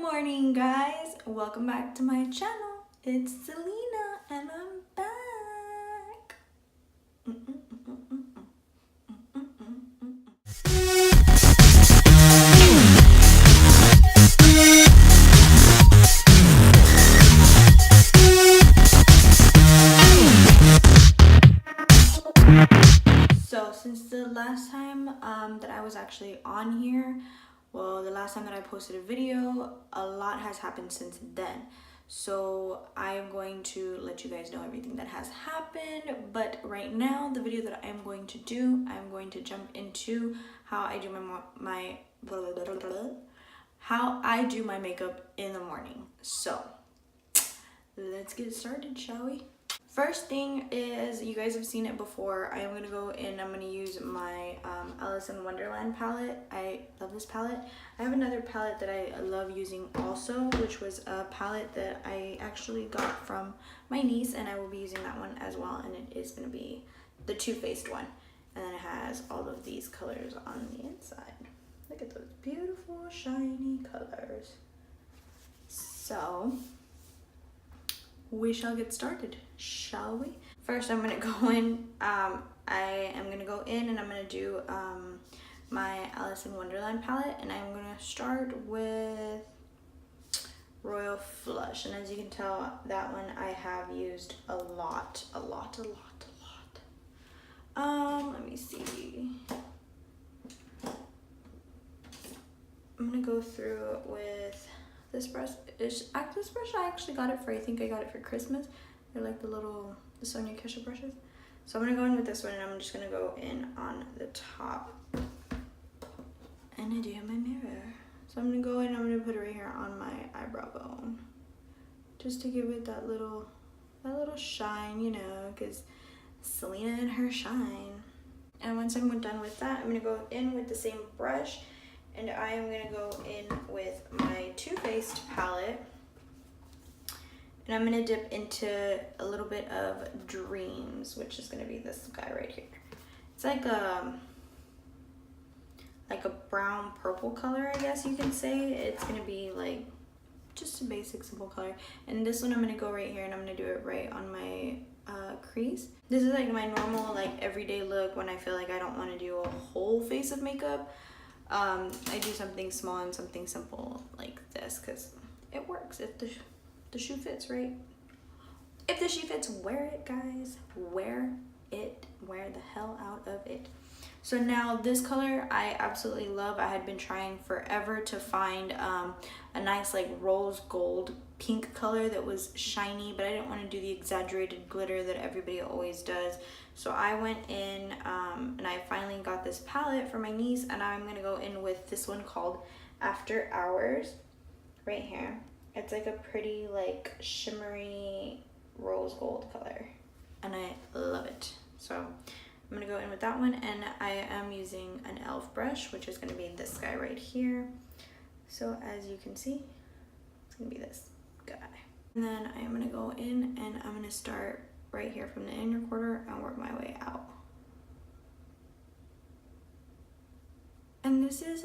morning, guys. Welcome back to my channel. It's Selena and I'm back. So since the last time that I was actually on here, well, the last time that I posted a video, a lot has happened since then. So I am going to let you guys know everything that has happened. But right now, the video that I'm going to do, I'm going to jump into how I do my makeup in the morning. So let's get started, shall we? First thing is, you guys have seen it before. I am going to go in, I'm going to use my Alice in Wonderland palette. I love this palette. I have another palette that I love using also, which was a palette that I actually got from my niece, and I will be using that one as well, and it is going to be the Too Faced one. And then it has all of these colors on the inside. Look at those beautiful shiny colors. So we shall get started, shall we? First, I'm gonna go in. I am gonna go in and I'm gonna do my Alice in Wonderland palette, and I'm gonna start with Royal Flush. And as you can tell, that one I have used a lot. Let me see. I'm gonna go through with this brush. This brush, I actually got it for, I think I got it for Christmas. They're like the Sonia Kashuk brushes. So I'm gonna go in with this one, and I'm just gonna go in on the top. And I do have my mirror. So I'm gonna go in, I'm gonna put it right here on my eyebrow bone. Just to give it that little shine, you know, because Selena and her shine. And once I'm done with that, I'm gonna go in with the same brush, and I am going to go in with my Too Faced palette. And I'm going to dip into a little bit of Dreams, which is going to be this guy right here. It's like a brown purple color, I guess you can say. It's going to be like just a basic simple color. And this one I'm going to go right here, and I'm going to do it right on my crease. This is like my normal everyday look when I feel like I don't want to do a whole face of makeup. I do something small and something simple like this because it works if the shoe fits, right? If the shoe fits, wear it, guys. Wear it. Wear the hell out of it. So now this color I absolutely love. I had been trying forever to find a nice rose gold pink color that was shiny, but I didn't want to do the exaggerated glitter that everybody always does. So I went in and I finally got this palette for my niece, and I'm going to go in with this one called After Hours right here. It's like a pretty shimmery rose gold color, and I love it. So I'm going to go in with that one, and I am using an e.l.f. brush, which is going to be this guy right here. So as you can see, it's going to be this guy. And then I am going to go in and I'm going to start right here from the inner quarter and work my way out. And this is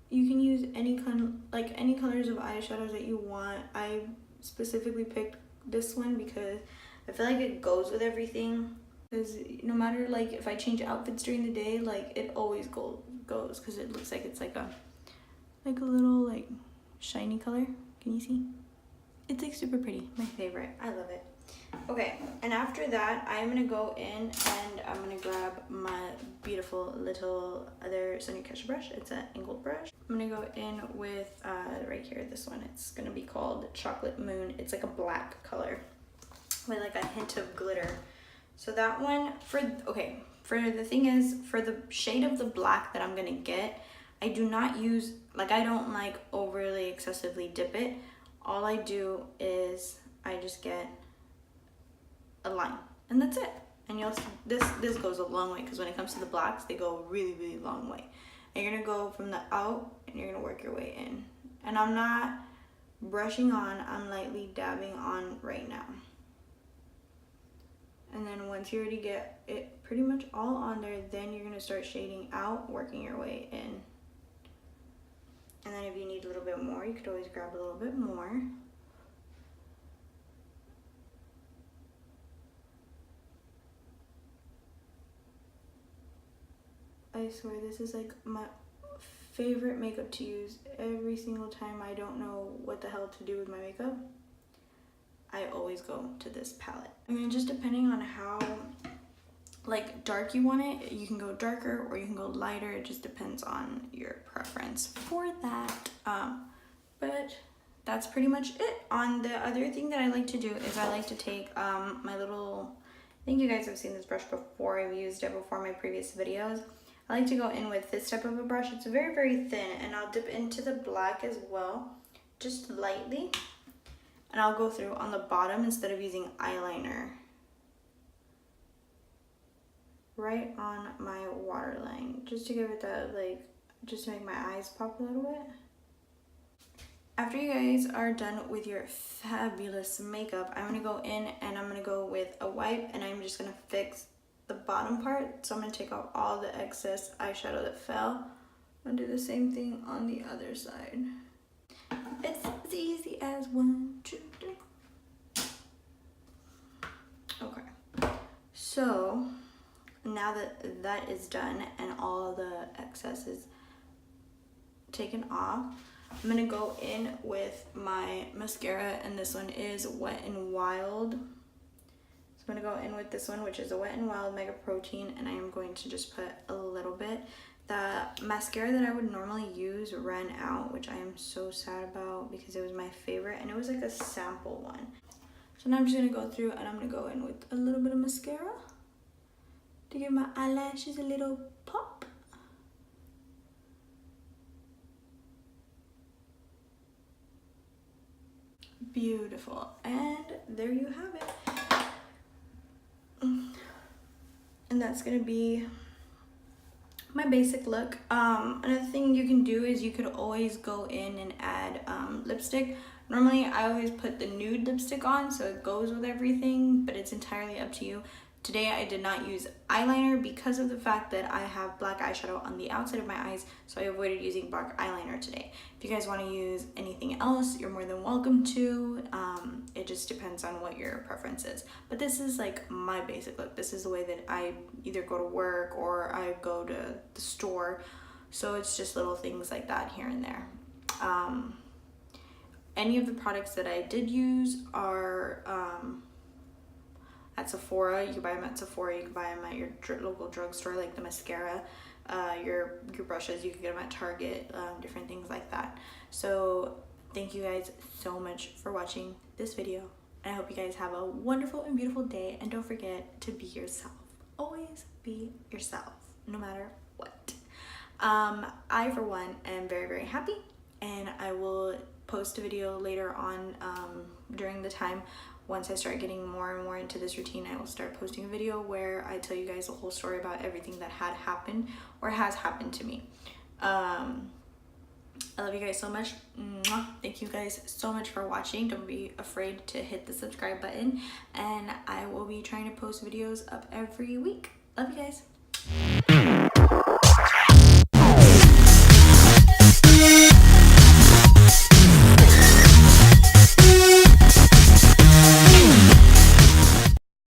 you can use any colors of eyeshadows that you want. I specifically picked this one because I feel like it goes with everything. Because no matter if I change outfits during the day, it always goes because it looks like it's a little shiny color. Can you see? It's super pretty. My favorite. I love it. Okay, and after that, I'm gonna go in and I'm gonna grab my beautiful little other Sonia Kashuk brush. It's an angled brush. I'm gonna go in with right here, this one. It's gonna be called Chocolate Moon. It's a black color with a hint of glitter. So that one, for the thing is, for the shade of the black that I'm gonna get, I do not use, I don't overly excessively dip it. All I do is I just get a line, and that's it. And you'll see, this goes a long way, because when it comes to the blacks, they go a really long way. And you're gonna go from the out, and you're gonna work your way in. And I'm not brushing on, I'm lightly dabbing on right now. And then once you already get it pretty much all on there, then you're gonna start shading out, working your way in. And then if you need a little bit more, you could always grab a little bit more. I swear this is like my favorite makeup to use every single time I don't know what the hell to do with my makeup. I always go to this palette. I mean, just depending on how like dark you want it, you can go darker or you can go lighter. It just depends on your preference for that. But that's pretty much it. On the other thing that I like to do is I like to take my little, I think you guys have seen this brush before. I've used it before in my previous videos. I like to go in with this type of a brush. It's very, very thin, and I'll dip into the black as well, just lightly. And I'll go through on the bottom instead of using eyeliner. Right on my waterline, just to give it that, like, just to make my eyes pop a little bit. After you guys are done with your fabulous makeup, I'm gonna go in and I'm gonna go with a wipe, and I'm just gonna fix the bottom part. So I'm gonna take off all the excess eyeshadow that fell. I'm gonna do the same thing on the other side. It's as easy as 1, 2, 3. Okay, so now that that is done and all the excess is taken off, I'm gonna go in with my mascara, and this one is Wet n Wild. So I'm gonna go in with this one, which is a Wet n Wild Mega Protein, and I am going to just put a little bit. The mascara that I would normally use ran out, which I am so sad about because it was my favorite, and it was like a sample one. So now I'm just gonna go through and I'm gonna go in with a little bit of mascara to give my eyelashes a little pop. Beautiful, and there you have it. And that's gonna be my basic look. Another thing you can do is you could always go in and add lipstick. Normally I always put the nude lipstick on so it goes with everything, but it's entirely up to you. Today I did not use eyeliner because of the fact that I have black eyeshadow on the outside of my eyes, so I avoided using black eyeliner today. If you guys want to use anything else, you're more than welcome to. It just depends on what your preference is. But this is like my basic look. This is the way that I either go to work or I go to the store. So it's just little things like that here and there. Any of the products that I did use are at Sephora. You can buy them at Sephora. You can buy them at your local drugstore, like the mascara, your brushes. You can get them at Target, different things like that. So thank you guys so much for watching this video. And I hope you guys have a wonderful and beautiful day. And don't forget to be yourself. Always be yourself, no matter what. I, for one, am very, very happy. And I will post a video later on during the time. Once I start getting more and more into this routine, I will start posting a video where I tell you guys the whole story about everything that had happened or has happened to me. I love you guys so much. Thank you guys so much for watching. Don't be afraid to hit the subscribe button, and I will be trying to post videos up every week. Love you guys.